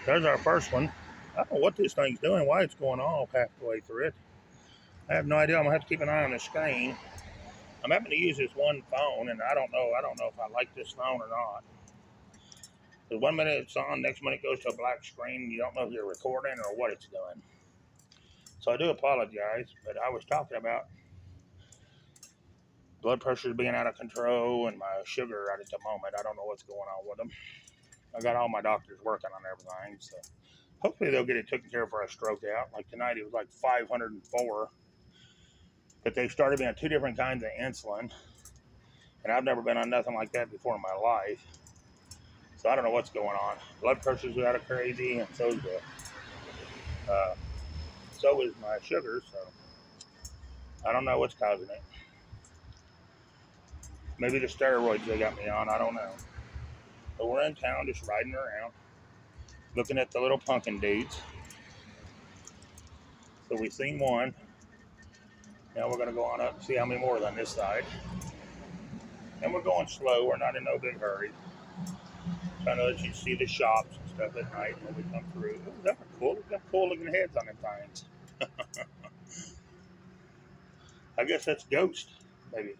There's our first one. I don't know what this thing's doing, why it's going off halfway through it. I have no idea. I'm gonna have to keep an eye on the screen. I'm having to use this one phone, and I don't know. I don't know if I like this phone or not. Because 1 minute it's on, next minute it goes to a black screen. You don't know if you're recording or what it's doing. So I do apologize, but I was talking about blood pressure being out of control and my sugar right at the moment. I don't know what's going on with them. I got all my doctors working on everything, so hopefully they'll get it taken care of for a stroke out. Like tonight, it was like 504, but they started me on two different kinds of insulin, and I've never been on nothing like that before in my life. So I don't know what's going on. Blood pressure's out of crazy, and uh, so is my sugar. So I don't know what's causing it. Maybe the steroids they got me on. I don't know. But we're in town, just riding around, looking at the little pumpkin dudes. So we've seen one. Now we're gonna go on up and see how many more are on this side. And we're going slow. We're not in no big hurry. Trying to let you see the shops and stuff at night when we come through. Ooh, they're cool. Look at them cool looking heads on them things. I guess that's Ghost, maybe,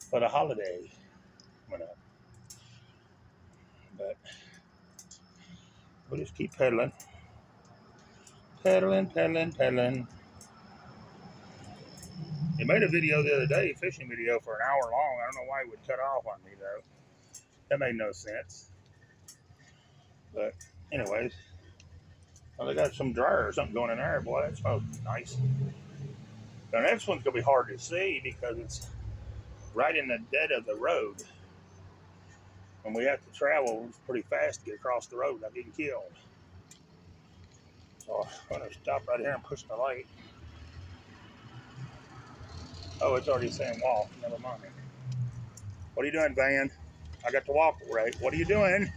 for the holiday coming up. But we'll just keep pedaling. Pedaling, pedaling, pedaling. He made a video the other day, a fishing video for an hour long. I don't know why he would cut off on me, though. That made no sense. But, anyways, well, they got some dryer or something going in there. Boy, that smells nice. The next one's going to be hard to see because it's right in the dead of the road. And we have to travel pretty fast to get across the road without getting killed. So I'm going to stop right here and push the light. Oh, it's already saying walk. Never mind. What are you doing, van? I got to walk right. What are you doing?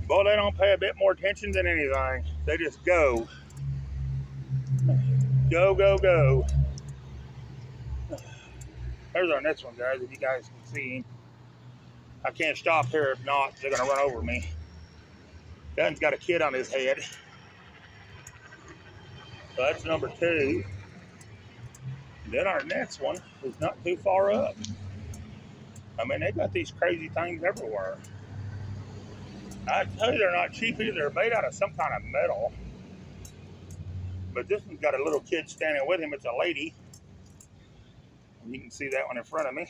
Boy, they don't pay a bit more attention than anything. They just go. Go, go, go. There's our next one, guys. If you guys can see him. I can't stop here. If not, they're going to run over me. Gun's got a kid on his head. So that's number two. Then our next one is not too far up. I mean, they got these crazy things everywhere. I tell you, they're not cheap either. They're made out of some kind of metal. But this one's got a little kid standing with him. It's a lady. And you can see that one in front of me.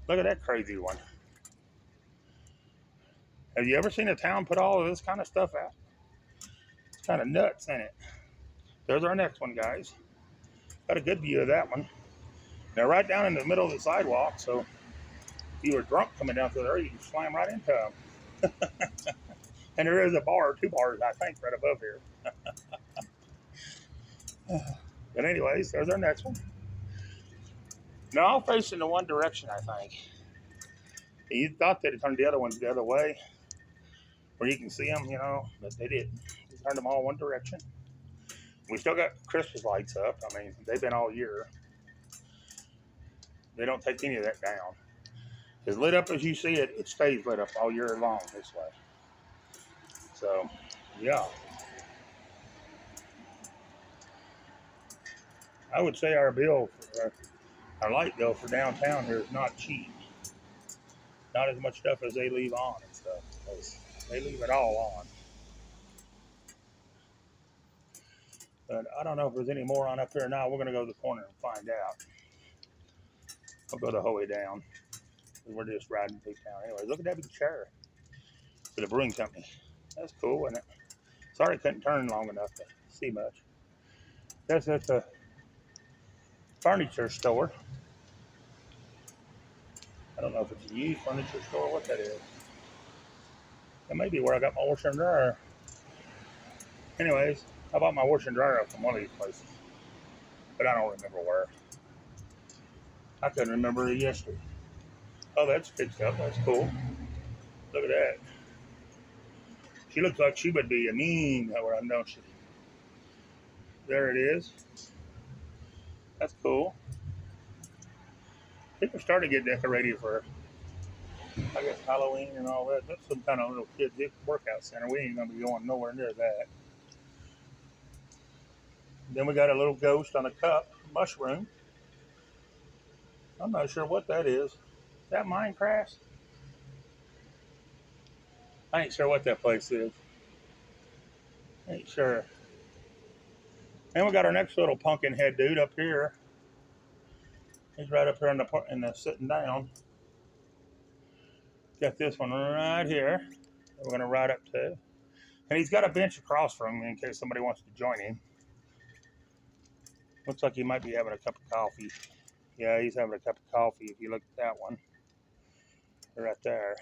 Look at that crazy one. Have you ever seen a town put all of this kind of stuff out? It's kind of nuts, ain't it? There's our next one, guys. Got a good view of that one. They're right down in the middle of the sidewalk, so if you were drunk coming down through there, you can slam right into them. And there is a bar, two bars, I think, right above here. But anyways, there's our next one. Now, all facing the one direction, I think. You thought they'd turn the other ones the other way, where you can see them, but they didn't. They turned them all one direction. We still got Christmas lights up. I mean, they've been all year. They don't take any of that down. As lit up as you see it, it stays lit up all year long this way. So, yeah. I would say our light bill for downtown here is not cheap. Not as much stuff as they leave on and stuff. They leave it all on. But I don't know if there's any more on up here now. We're going to go to the corner and find out. I'll go the whole way down. We're just riding through town. Anyways, look at that big chair for the brewing company. That's cool, isn't it? Sorry I couldn't turn long enough to see much. That's at the furniture store. I don't know if it's a used furniture store or what that is. That may be where I got my washer and dryer. Anyways, I bought my washer and dryer from one of these places, but I don't remember where. I couldn't remember it yesterday. Oh, that's fixed up. That's cool. Look at that. She looks like she would be a mean, don't she? There it is. That's cool. People starting to get decorated for I guess Halloween and all that. That's some kind of little kids workout center. We ain't gonna be going nowhere near that. Then we got a little ghost on a cup, mushroom. I'm not sure what that is. Is that Minecraft? I ain't sure what that place is. Ain't sure. And we got our next little pumpkin head dude up here. He's right up here in the sitting down. Got this one right here. We're gonna ride up to. And he's got a bench across from me in case somebody wants to join him. Looks like he might be having a cup of coffee. Yeah, he's having a cup of coffee if you look at that one. Right there.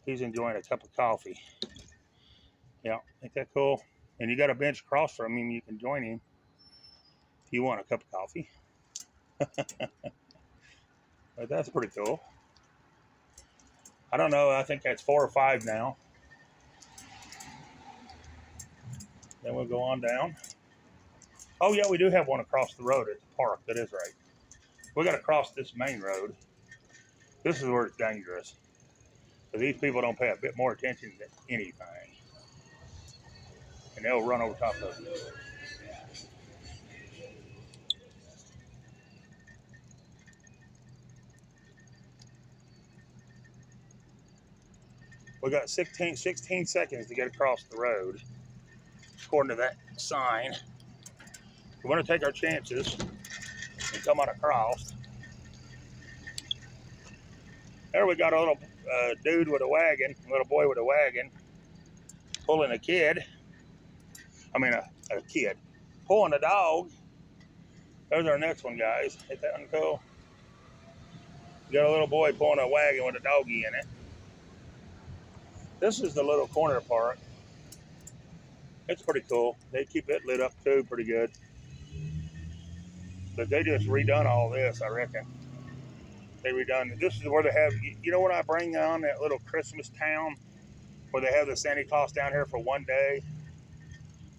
He's enjoying a cup of coffee. Yeah, ain't that cool? And you got a bench across from him, you can join him if you want a cup of coffee. But that's pretty cool. I don't know, I think that's 4 or 5 now. Then we'll go on down. Oh yeah, we do have one across the road at the park, that is right. We gotta cross this main road. This is where it's dangerous. Because these people don't pay a bit more attention than anything. And they'll run over top of you. We got 16 seconds to get across the road, according to that sign. We want to take our chances and come on across. There we got a little dude with a wagon, a little boy with a wagon, pulling a kid. I mean, a kid, pulling a dog. There's our next one, guys. Ain't that one cool? We got a little boy pulling a wagon with a doggy in it. This is the little corner park. It's pretty cool. They keep it lit up too pretty good. But they just redone all this, I reckon. They redone it. This is where they have, you know, when I bring on that little Christmas town where they have the Santa Claus down here for one day.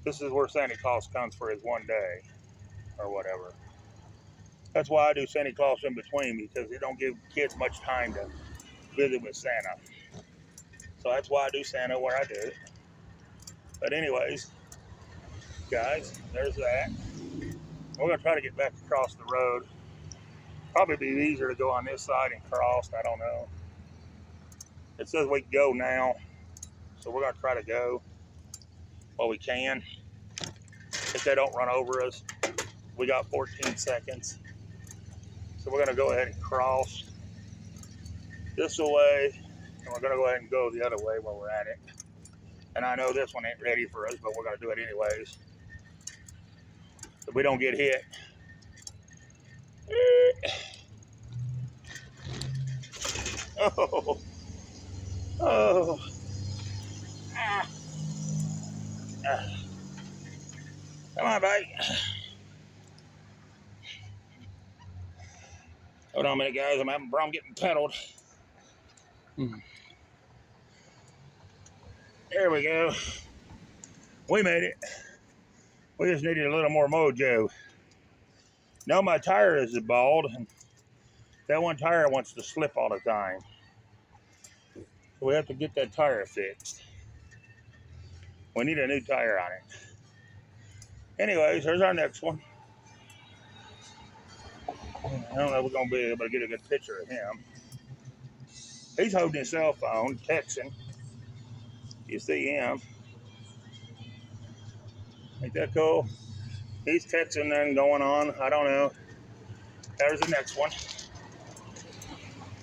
This is where Santa Claus comes for his one day or whatever. That's why I do Santa Claus in between, because it don't give kids much time to visit with Santa. So that's why I do Santa where I do it. But anyways, guys, there's that. We're gonna try to get back across the road. Probably be easier to go on this side and cross. I don't know. It says we can go now, so we're gonna try to go while we can. If they don't run over us, we got 14 seconds. So we're gonna go ahead and cross this way, and we're gonna go ahead and go the other way while we're at it. And I know this one ain't ready for us, but we're gonna do it anyways. So we don't get hit. Oh, oh, ah, ah. Come on, buddy. Hold on a minute, guys. I'm having a problem getting pedaled. There we go. We made it. We just needed a little more mojo. Now my tire is bald, and that one tire wants to slip all the time. So we have to get that tire fixed. We need a new tire on it. Anyways, here's our next one. I don't know if we're going to be able to get a good picture of him. He's holding his cell phone, texting. You see him. Ain't that cool? He's texting and going on. I don't know. There's the next one.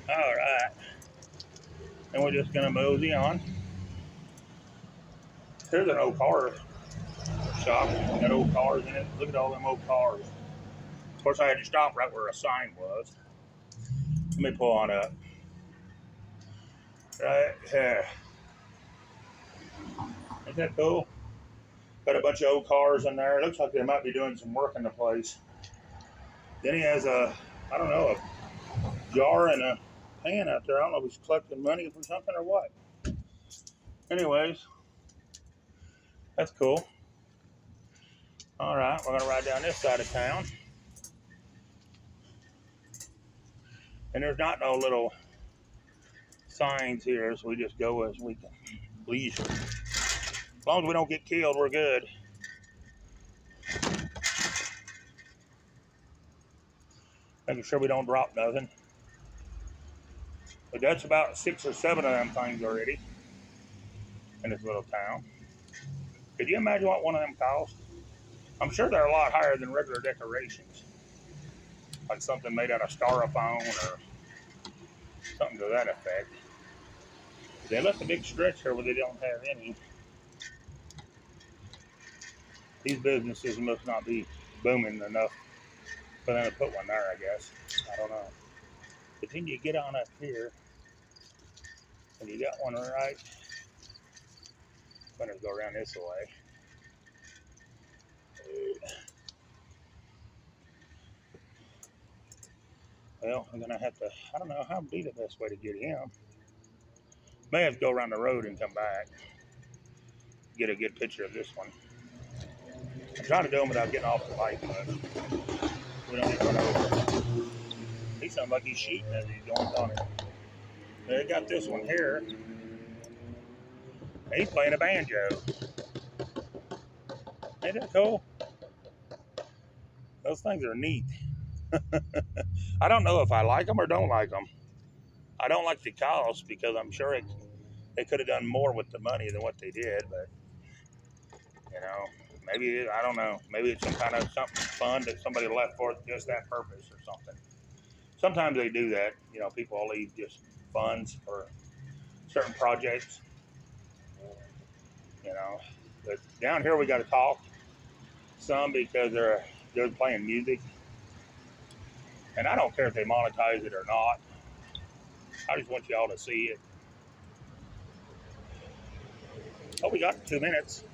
All right. And we're just going to mosey on. Here's an old car shop. Got old cars in it. Look at all them old cars. Of course, I had to stop right where a sign was. Let me pull on up. Right here. Isn't that cool? Got a bunch of old cars in there. It looks like they might be doing some work in the place. Then he has a, I don't know, a jar and a pan out there. I don't know if he's collecting money for something or what. Anyways, that's cool. All right, we're going to ride down this side of town. And there's not no little signs here, so we just go as we can leisure. As long as we don't get killed, we're good. Making sure we don't drop nothing. But that's about 6 or 7 of them things already in this little town. Could you imagine what one of them costs? I'm sure they're a lot higher than regular decorations. Like something made out of styrofoam or something to that effect. They left a big stretch here where they don't have any. These businesses must not be booming enough for them to put one there, I guess. I don't know. But then you get on up here, and you got one right. I'm going to go around this way. Well, I'm going to have to, I don't know how would be the best way to get him. May have to go around the road and come back. Get a good picture of this one. I'm trying to do them without getting off the bike, but we don't need to run over. He sounds like he's shooting as he's going on it. They got this one here. He's playing a banjo. Ain't that cool? Those things are neat. I don't know if I like them or don't like them. I don't like the cost because I'm sure they could have done more with the money than what they did, but you know, maybe, I don't know, maybe it's some kind of something fun that somebody left for just that purpose or something. Sometimes they do that, you know, people will leave just funds for certain projects, you know. But down here we got to talk some because they're playing music, and I don't care if they monetize it or not. I just want y'all to see it. Oh, we got 2 minutes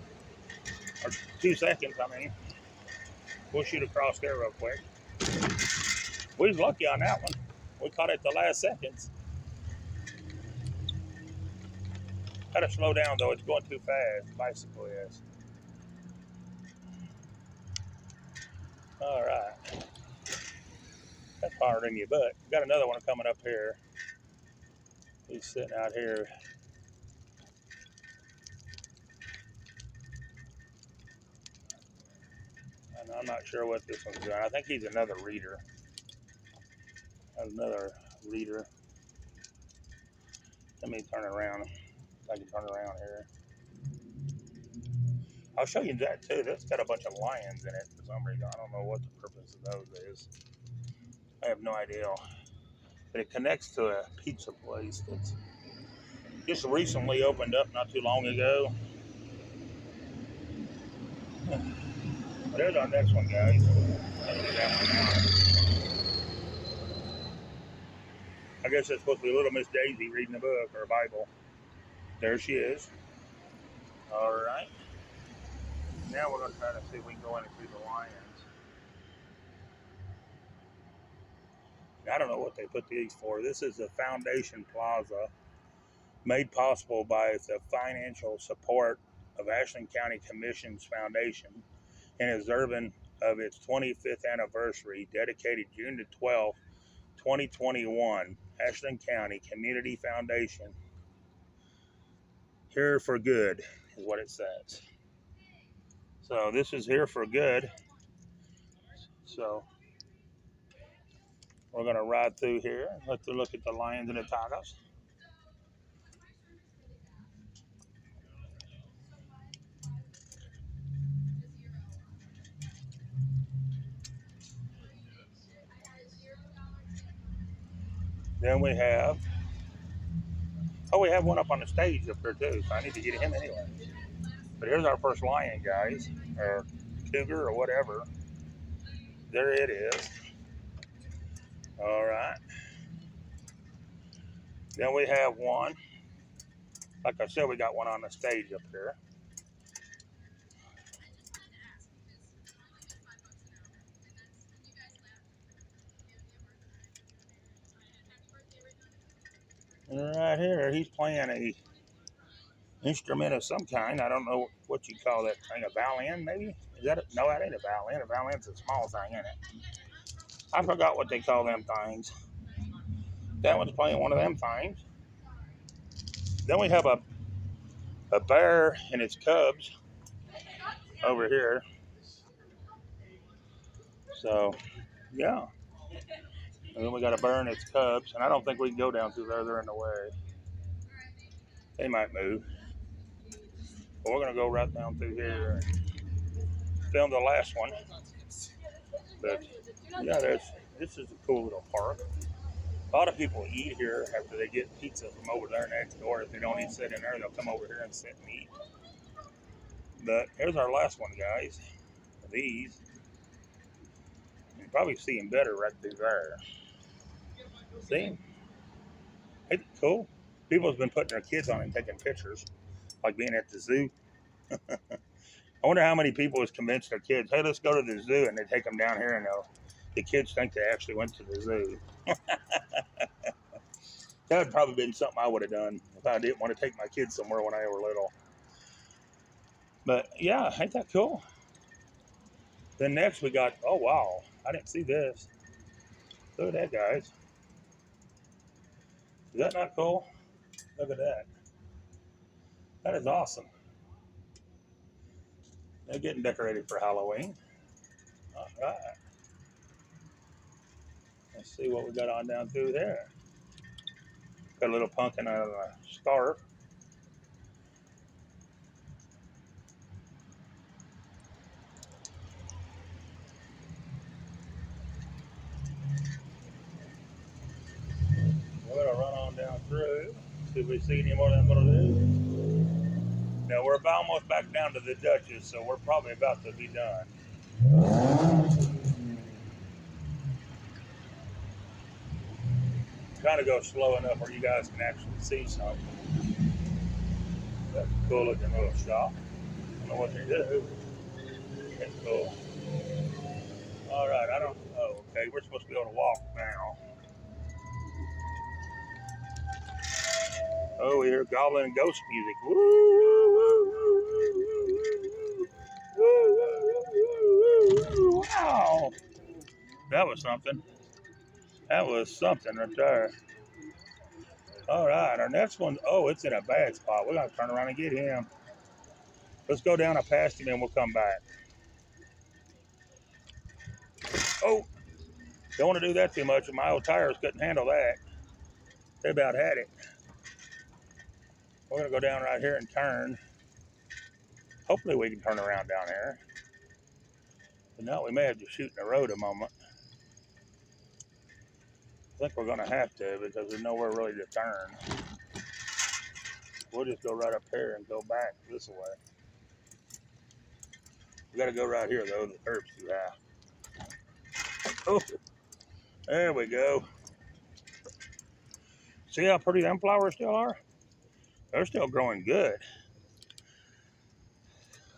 or 2 seconds. I mean, we'll shoot across there real quick. We was lucky on that one. We caught it the last seconds. Got to slow down though. It's going too fast. Bicycle is. All right. That's harder than your butt. Got another one coming up here. He's sitting out here. And I'm not sure what this one's doing. I think he's another reader. Another reader. Let me turn around. If I can turn around here. I'll show you that too. That's got a bunch of lions in it for some reason. I don't know what the purpose of those is. I have no idea. But it connects to a pizza place that's just recently opened up not too long ago. There's our next one, guys. I guess that's supposed to be Little Miss Daisy reading a book or a Bible. There she is. All right. Now we're going to try to see if we can go in and see the lions. I don't know what they put these for. This is the Foundation Plaza, made possible by the financial support of Ashland County Commission's Foundation in observance of its 25th anniversary, dedicated June the 12th, 2021. Ashland County Community Foundation. Here for good is what it says. So this is here for good. So we're going to ride through here. Let's look at the lions and the tigers. Then we have, we have one up on the stage up there too, so I need to get him anyway. But here's our first lion, guys, or cougar or whatever. There it is. All right. Then we have one. Like I said, we got one on the stage up there. And right here, he's playing a instrument of some kind. I don't know what you call that thing. A violin, maybe? Is that no? That ain't a violin. A violin's a small thing, isn't it? I forgot what they call them things. That one's playing one of them things. Then we have a bear and its cubs over here. So, yeah. And then we got a bear and its cubs. And I don't think we can go down through there. They're in the way. They might move. But we're going to go right down through here and film the last one. But, yeah, this is a cool little park. A lot of people eat here after they get pizza from over there next door. If they don't eat sit in there, they'll come over here and sit and eat. But here's our last one, guys. These. You can probably see them better right through there. See? Ain't it cool? People's been putting their kids on and taking pictures, like being at the zoo. I wonder how many people has convinced their kids, hey, let's go to the zoo, and they take them down here, and the kids think they actually went to the zoo. That would probably been something I would have done if I didn't want to take my kids somewhere when I were little. But yeah, ain't that cool? Then next we got, oh wow, I didn't see this. Look at that, guys. Is that not cool? Look at that. That is awesome. They're getting decorated for Halloween. All right. Let's see what we got on down through there. Got a little pumpkin and a scarf. We're gonna run on down through. See if we see any more than I'm gonna do. Now we're about almost back down to the Duchess, so we're probably about to be done. Trying to go slow enough where you guys can actually see something. That's a cool looking little shop. I don't know what they do. That's cool. All right, I don't. Oh, okay. We're supposed to be able to walk now. Oh, we hear goblin and ghost music. Woo, woo, woo, woo, woo, woo, woo, woo. Wow, that was something. That was something right there. All right, our next one. Oh, it's in a bad spot. We're gonna turn around and get him. Let's go down and past him, and we'll come back. Oh, don't want to do that too much. My old tires couldn't handle that. They about had it. We're gonna go down right here and turn. Hopefully we can turn around down there. But no, we may have to shoot in the road a moment. I think we're gonna have to because there's nowhere really to turn. We'll just go right up here and go back this way. We gotta go right here though, the curb's too high. Oh, there we go. See how pretty them flowers still are? They're still growing good.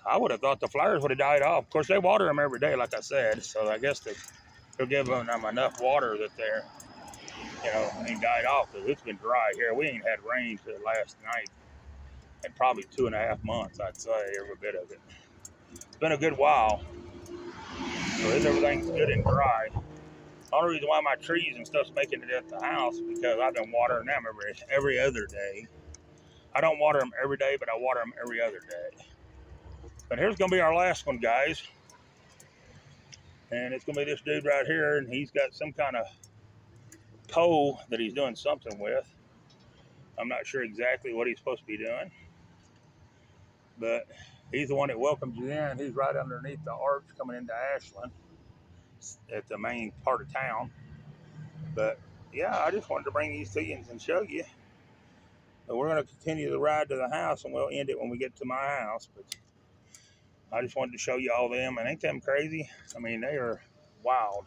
I would have thought the flowers would have died off. Of course, they water them every day, like I said, so I guess they'll give them enough water that they're, ain't died off, because it's been dry here. We ain't had rain till last night in probably 2.5 months, I'd say, every bit of it. It's been a good while, so everything's good and dry. The only reason why my trees and stuff's making it at the house because I've been watering them every other day. I don't water them every day, but I water them every other day. But here's going to be our last one, guys. And it's going to be this dude right here, and he's got some kind of pole that he's doing something with. I'm not sure exactly what he's supposed to be doing. But he's the one that welcomes you in. He's right underneath the arch coming into Ashland at the main part of town. But yeah, I just wanted to bring these to you and show you. But we're going to continue the ride to the house, and we'll end it when we get to my house. But I just wanted to show you all them. And ain't them crazy? I mean, they are wild.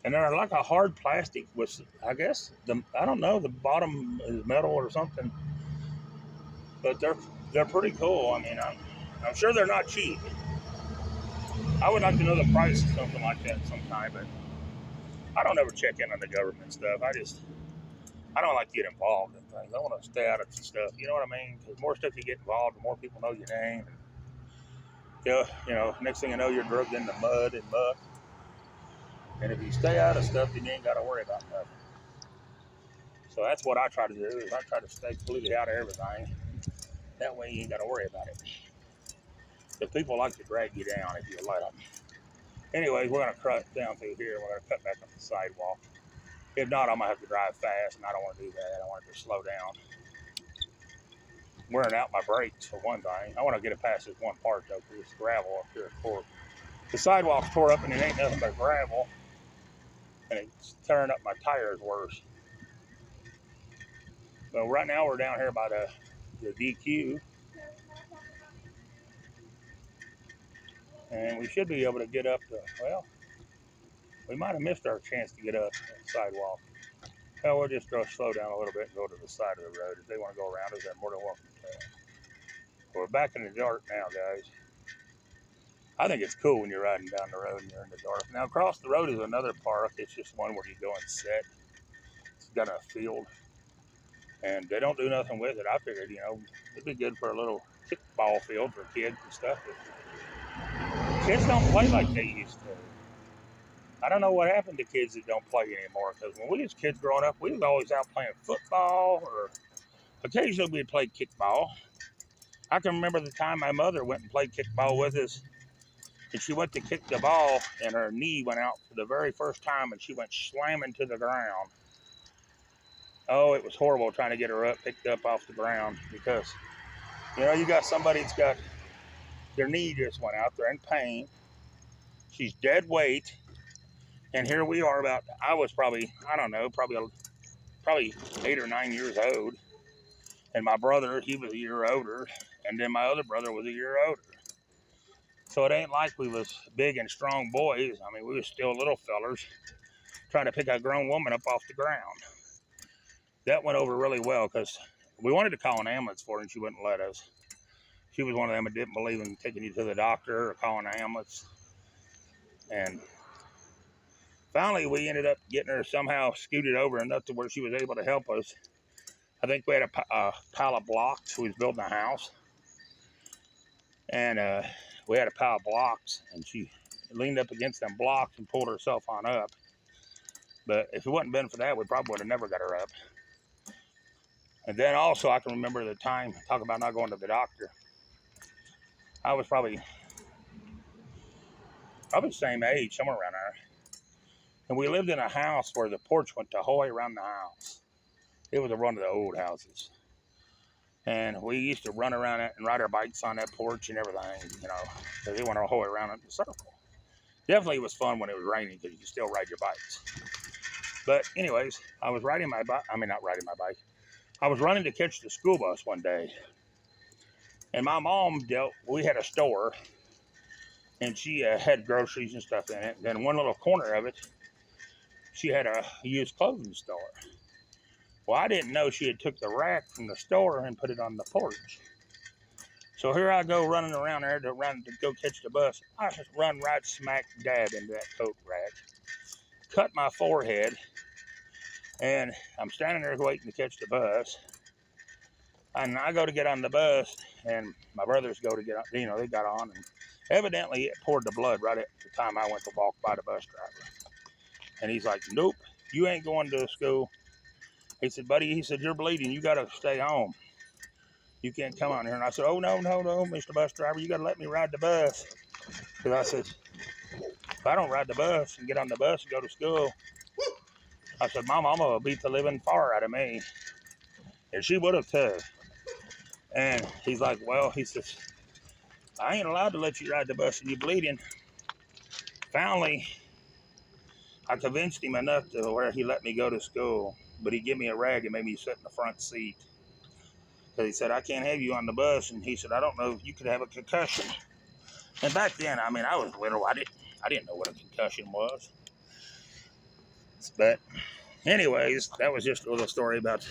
And they're like a hard plastic with, I guess, I don't know, the bottom is metal or something. But they're pretty cool. I mean, I'm sure they're not cheap. I would like to know the price of something like that sometime, but I don't ever check in on the government stuff. I don't like to get involved in things. I want to stay out of stuff. You know what I mean? Because the more stuff you get involved, the more people know your name. And, next thing you know, you're drugged into mud and muck. And if you stay out of stuff, then you ain't got to worry about nothing. So that's what I try to do, is I try to stay completely out of everything. That way you ain't got to worry about it. Because people like to drag you down if you let them. Anyways, we're going to cut down through here. We're going to cut back up the sidewalk. If not, I'm going to have to drive fast, and I don't want to do that. I want to slow down. Wearing out my brakes, for one thing. I want to get it past this one part, though, because it's gravel up here. The sidewalk's tore up, and it ain't nothing but gravel. And it's tearing up my tires worse. So right now, we're down here by the DQ. And we should be able to get up to, well, we might have missed our chance to get up the sidewalk. Well, we'll just slow down a little bit and go to the side of the road. If they want to go around us, they're more than welcome to. We're back in the dark now, guys. I think it's cool when you're riding down the road and you're in the dark. Now, across the road is another park. It's just one where you go and sit. It's got a field, and they don't do nothing with it. I figured, it'd be good for a little kickball field for kids and stuff. But kids don't play like they used to. I don't know what happened to kids that don't play anymore, because when we was kids growing up, we was always out playing football, or occasionally we'd play kickball. I can remember the time my mother went and played kickball with us, and she went to kick the ball, and her knee went out for the very first time, and she went slamming to the ground. Oh, it was horrible trying to get her picked up off the ground, because, you got somebody that's got, their knee just went out, they're in pain, she's dead weight, and here we are I was probably, I don't know, probably 8 or 9 years old, and my brother, he was a year older, and then my other brother was a year older. So it ain't like we was big and strong boys. I mean, we was still little fellers trying to pick a grown woman up off the ground. That went over really well, because we wanted to call an ambulance for her, and she wouldn't let us. She was one of them that didn't believe in taking you to the doctor or calling an ambulance. And finally, we ended up getting her somehow scooted over enough to where she was able to help us. I think we had a pile of blocks. We was building a house, and we had a pile of blocks, and she leaned up against them blocks and pulled herself on up. But if it wasn't been for that, we probably would have never got her up. And then also, I can remember the time, talk about not going to the doctor. I was probably the same age, somewhere around there. And we lived in a house where the porch went the whole way around the house. It was one of the old houses. And we used to run around it and ride our bikes on that porch and everything, because it went the whole way around in a circle. Definitely was fun when it was raining, because you could still ride your bikes. But anyways, I was riding my bike. I mean, not riding my bike. I was running to catch the school bus one day. And my mom we had a store, and she had groceries and stuff in it. Then one little corner of it, she had a used clothing store. Well, I didn't know she had took the rack from the store and put it on the porch. So here I go running around there to go catch the bus. I just run right smack dab into that coat rack, cut my forehead, and I'm standing there waiting to catch the bus. And I go to get on the bus, and my brothers go to get on, they got on, and evidently it poured the blood right at the time I went to walk by the bus driver. And he's like, "Nope, you ain't going to school." He said, "Buddy," he said, "you're bleeding. You got to stay home. You can't come on here." And I said, "Oh, no, Mr. Bus Driver. You got to let me ride the bus." Because I said, if I don't ride the bus and get on the bus and go to school, I said, "My mama will beat the living far out of me." And she would have too. And he's like, "Well," he says, "I ain't allowed to let you ride the bus and you're bleeding." Finally, I convinced him enough to where he let me go to school. But he gave me a rag and made me sit in the front seat. Because he said, "I can't have you on the bus." And he said, "I don't know if you could have a concussion." And back then, I mean, I was little. I didn't know what a concussion was. But anyways, that was just a little story about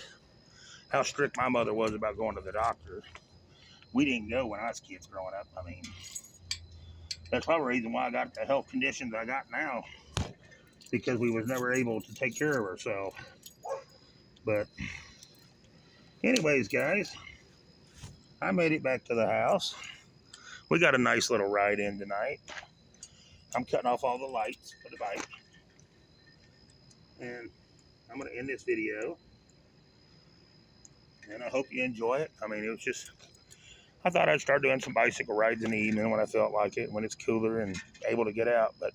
how strict my mother was about going to the doctor. We didn't go when I was kids growing up. I mean, that's probably the reason why I got the health conditions I got now, because we was never able to take care of ourselves. But anyways, guys, I made it back to the house. We got a nice little ride in tonight. I'm cutting off all the lights for the bike. And I'm going to end this video. and I hope you enjoy it. I mean, it was just, I thought I'd start doing some bicycle rides in the evening when I felt like it, when it's cooler and able to get out. But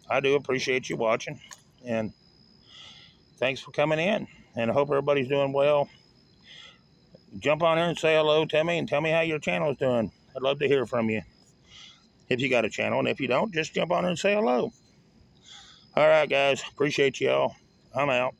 I do appreciate you watching, and thanks for coming in. And I hope everybody's doing well. Jump on here and say hello to me and tell me how your channel is doing. I'd love to hear from you if you got a channel. And if you don't, just jump on here and say hello. All right, guys. Appreciate y'all. I'm out.